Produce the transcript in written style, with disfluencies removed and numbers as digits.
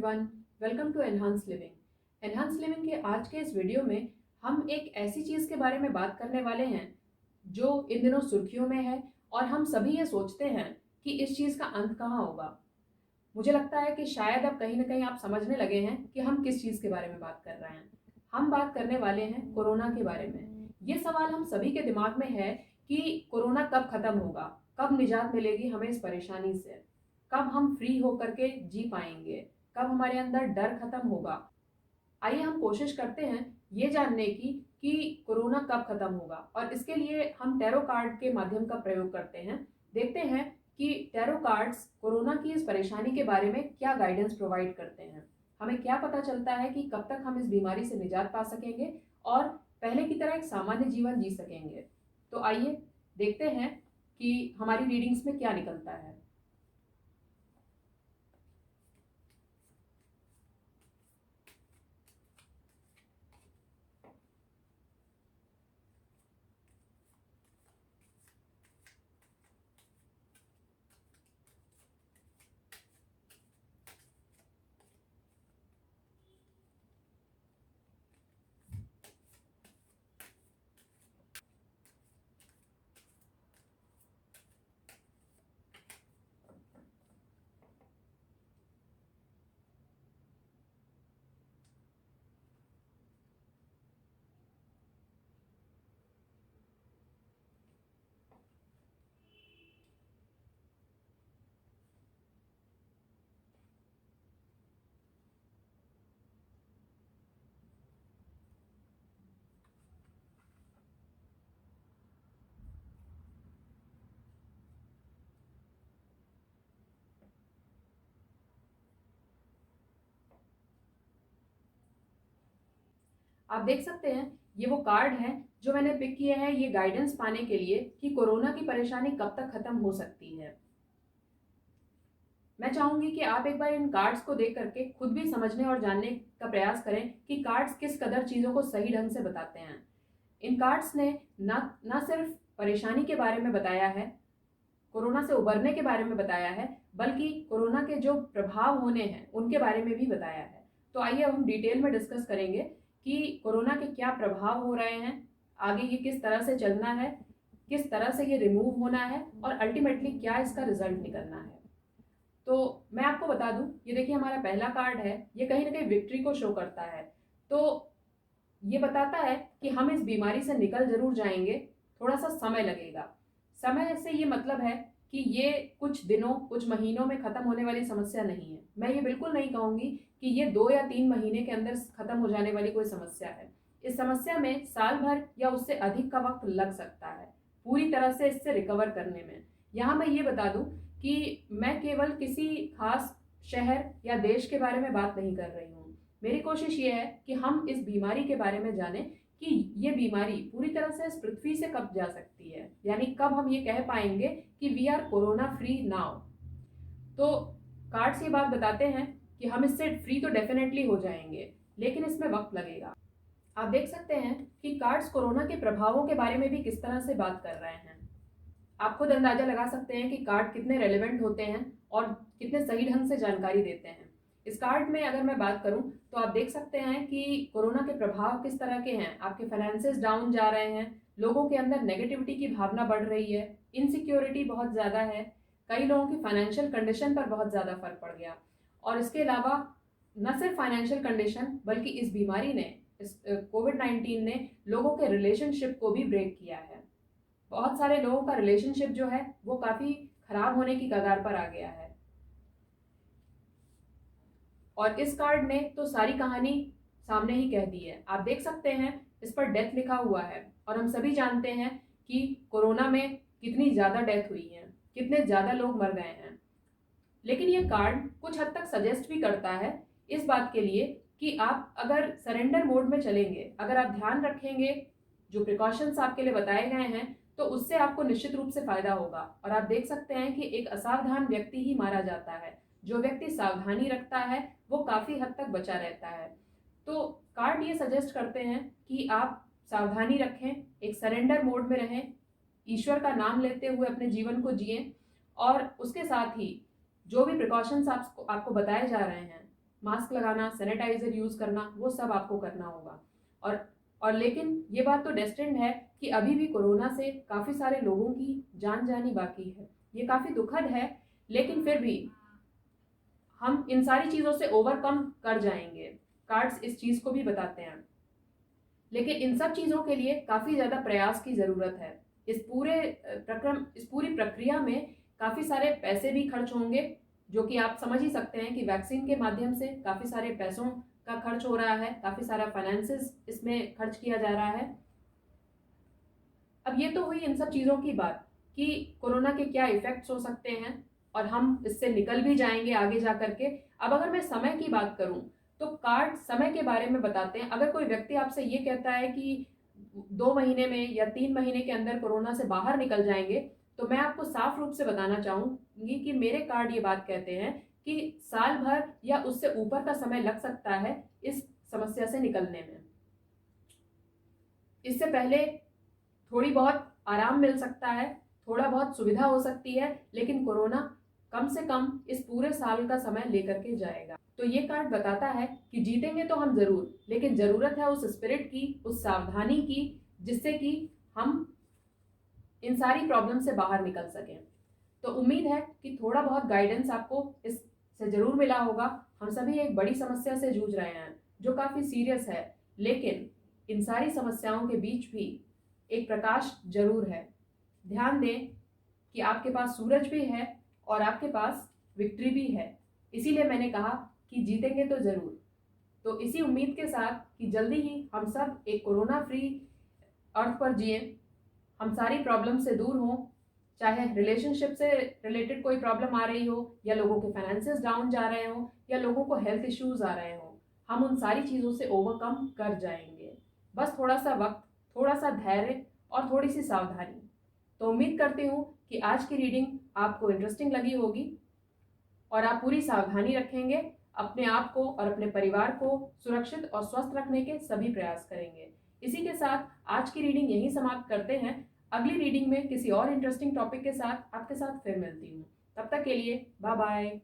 Everyone, welcome to enhance living. Enhance living के आज के इस वीडियो में हम एक ऐसी चीज़ के बारे में बात करने वाले हैं जो इन दिनों सुर्खियों में है और हम सभी ये सोचते हैं कि इस चीज़ का अंत कहाँ होगा। मुझे लगता है कि शायद अब कहीं ना कहीं आप समझने लगे हैं कि हम किस चीज़ के बारे में बात कर रहे हैं। हम बात करने वाले हैं कोरोना के बारे में। ये सवाल हम सभी के दिमाग में है कि कोरोना कब खत्म होगा, कब निजात मिलेगी हमें इस परेशानी से, कब हम फ्री होकर के जी पाएंगे, कब हमारे अंदर डर खत्म होगा। आइए हम कोशिश करते हैं ये जानने की कि कोरोना कब खत्म होगा, और इसके लिए हम टैरो कार्ड के माध्यम का प्रयोग करते हैं। देखते हैं कि टैरो कार्ड्स कोरोना की इस परेशानी के बारे में क्या गाइडेंस प्रोवाइड करते हैं। हमें क्या पता चलता है कि कब तक हम इस बीमारी से निजात पा सकेंगे और पहले की तरह एक सामान्य जीवन जी सकेंगे। तो आइए देखते हैं कि हमारी रीडिंग्स में क्या निकलता है। आप देख सकते हैं ये वो कार्ड हैं जो मैंने पिक किए हैं ये गाइडेंस पाने के लिए कि कोरोना की परेशानी कब तक खत्म हो सकती है। मैं चाहूंगी कि आप एक बार इन कार्ड्स को देख करके खुद भी समझने और जानने का प्रयास करें कि कार्ड्स किस कदर चीजों को सही ढंग से बताते हैं। इन कार्ड्स ने ना सिर्फ परेशानी के बारे में बताया है, कोरोना से उबरने के बारे में बताया है, बल्कि कोरोना के जो प्रभाव होने हैं उनके बारे में भी बताया है। तो आइए अब हम डिटेल में डिस्कस करेंगे कि कोरोना के क्या प्रभाव हो रहे हैं, आगे ये किस तरह से चलना है, किस तरह से ये रिमूव होना है और अल्टीमेटली क्या इसका रिजल्ट निकलना है। तो मैं आपको बता दूं, ये देखिए हमारा पहला कार्ड है, ये कहीं ना कहीं विक्ट्री को शो करता है। तो ये बताता है कि हम इस बीमारी से निकल जरूर जाएंगे, थोड़ा सा समय लगेगा। समय से ये मतलब है कि ये कुछ दिनों कुछ महीनों में खत्म होने वाली समस्या नहीं है। मैं ये बिल्कुल नहीं कहूंगी कि ये 2 या 3 महीने के अंदर खत्म हो जाने वाली कोई समस्या है। इस समस्या में साल भर या उससे अधिक का वक्त लग सकता है पूरी तरह से इससे रिकवर करने में। यहाँ मैं ये बता दूं कि मैं केवल किसी खास शहर या देश के बारे में बात नहीं कर रही हूँ। मेरी कोशिश ये है कि हम इस बीमारी के बारे में जानें कि ये बीमारी पूरी तरह से इस पृथ्वी से कब जा सकती है, यानी कब हम ये कह पाएंगे कि we are corona free now. तो कार्ड्स ये बात बताते हैं कि हम इससे फ्री तो डेफिनेटली हो जाएंगे, लेकिन इसमें वक्त लगेगा। आप देख सकते हैं कि कार्ड्स कोरोना के प्रभावों के बारे में भी किस तरह से बात कर रहे हैं। आप खुद अंदाजा लगा सकते हैं कि कार्ड कितने रेलेवेंट होते हैं और कितने सही ढंग से जानकारी देते हैं। इस कार्ड में अगर मैं बात करूं तो आप देख सकते हैं कि कोरोना के प्रभाव किस तरह के हैं। आपके फाइनेंसेस डाउन जा रहे हैं, लोगों के अंदर नेगेटिविटी की भावना बढ़ रही है, इनसिक्योरिटी बहुत ज़्यादा है, कई लोगों की फाइनेंशियल कंडीशन पर बहुत ज़्यादा फर्क पड़ गया। और इसके अलावा न सिर्फ फाइनेंशियल कंडीशन बल्कि इस बीमारी ने, इस कोविड-19 ने लोगों के रिलेशनशिप को भी ब्रेक किया है। बहुत सारे लोगों का रिलेशनशिप जो है वो काफी खराब होने की कगार पर आ गया है। और इस कार्ड ने तो सारी कहानी सामने ही कह दी है। आप देख सकते हैं इस पर डेथ लिखा हुआ है, और हम सभी जानते हैं कि कोरोना में कितनी ज्यादा डेथ हुई है, कितने ज्यादा लोग मर गए हैं। लेकिन ये कार्ड कुछ हद तक सजेस्ट भी करता है इस बात के लिए कि आप अगर सरेंडर मोड में चलेंगे, अगर आप ध्यान रखेंगे जो प्रिकॉशंस आपके लिए बताए गए हैं, तो उससे आपको निश्चित रूप से फायदा होगा। और आप देख सकते हैं कि एक असावधान व्यक्ति ही मारा जाता है, जो व्यक्ति सावधानी रखता है वो काफी हद तक बचा रहता है। तो कार्ड ये सजेस्ट करते हैं कि आप सावधानी रखें, एक सरेंडर मोड में रहें, ईश्वर का नाम लेते हुए अपने जीवन को जिएं, और उसके साथ ही जो भी प्रिकॉशंस आपको बताए जा रहे हैं, मास्क लगाना, सैनिटाइजर यूज़ करना, वो सब आपको करना होगा। और लेकिन ये बात तो डेस्टिन्ड है कि अभी भी कोरोना से काफ़ी सारे लोगों की जान जानी बाकी है। ये काफ़ी दुखद है, लेकिन फिर भी हम इन सारी चीज़ों से ओवरकम कर जाएंगे। कार्ड्स इस चीज़ को भी बताते हैं, लेकिन इन सब चीज़ों के लिए काफ़ी ज़्यादा प्रयास की ज़रूरत है। इस पूरी प्रक्रिया में काफ़ी सारे पैसे भी खर्च होंगे, जो कि आप समझ ही सकते हैं कि वैक्सीन के माध्यम से काफ़ी सारे पैसों का खर्च हो रहा है, काफ़ी सारा फाइनेंसेस इसमें खर्च किया जा रहा है। अब ये तो हुई इन सब चीज़ों की बात कि कोरोना के क्या इफ़ेक्ट्स हो सकते हैं और हम इससे निकल भी जाएंगे आगे जा कर के। अब अगर मैं समय की बात करूं, तो कार्ड समय के बारे में बताते हैं। अगर कोई व्यक्ति आपसे ये कहता है कि 2 महीने में या 3 महीने के अंदर कोरोना से बाहर निकल जाएंगे, तो मैं आपको साफ रूप से बताना चाहूँगी कि मेरे कार्ड ये बात कहते हैं कि साल भर या उससे ऊपर का समय लग सकता है इस समस्या से निकलने में। इससे पहले थोड़ी बहुत आराम मिल सकता है, थोड़ा बहुत सुविधा हो सकती है, लेकिन कोरोना कम से कम इस पूरे साल का समय लेकर के जाएगा। तो ये कार्ड बताता है कि जीतेंगे तो हम जरूर, लेकिन जरूरत है उस स्पिरिट की, उस सावधानी की, जिससे कि हम इन सारी प्रॉब्लम से बाहर निकल सकें। तो उम्मीद है कि थोड़ा बहुत गाइडेंस आपको इससे जरूर मिला होगा। हम सभी एक बड़ी समस्या से जूझ रहे हैं जो काफी सीरियस है, लेकिन इन सारी समस्याओं के बीच भी एक प्रकाश जरूर है। ध्यान दें कि आपके पास सूरज भी है और आपके पास विक्ट्री भी है। इसीलिए मैंने कहा कि जीतेंगे तो जरूर। तो इसी उम्मीद के साथ कि जल्दी ही हम सब एक कोरोना फ्री अर्थ पर जिए, हम सारी प्रॉब्लम से दूर हों, चाहे रिलेशनशिप से रिलेटेड कोई प्रॉब्लम आ रही हो, या लोगों के फाइनेंसेस डाउन जा रहे हो, या लोगों को हेल्थ इश्यूज आ रहे हो, हम उन सारी चीज़ों से ओवरकम कर जाएंगे। बस थोड़ा सा वक्त, थोड़ा सा धैर्य और थोड़ी सी सावधानी। तो उम्मीद करती हूँ कि आज की रीडिंग आपको इंटरेस्टिंग लगी होगी और आप पूरी सावधानी रखेंगे, अपने आप को और अपने परिवार को सुरक्षित और स्वस्थ रखने के सभी प्रयास करेंगे। इसी के साथ आज की रीडिंग यहीं समाप्त करते हैं। अगली रीडिंग में किसी और इंटरेस्टिंग टॉपिक के साथ आपके साथ फिर मिलती हूँ। तब तक के लिए बाय बाय।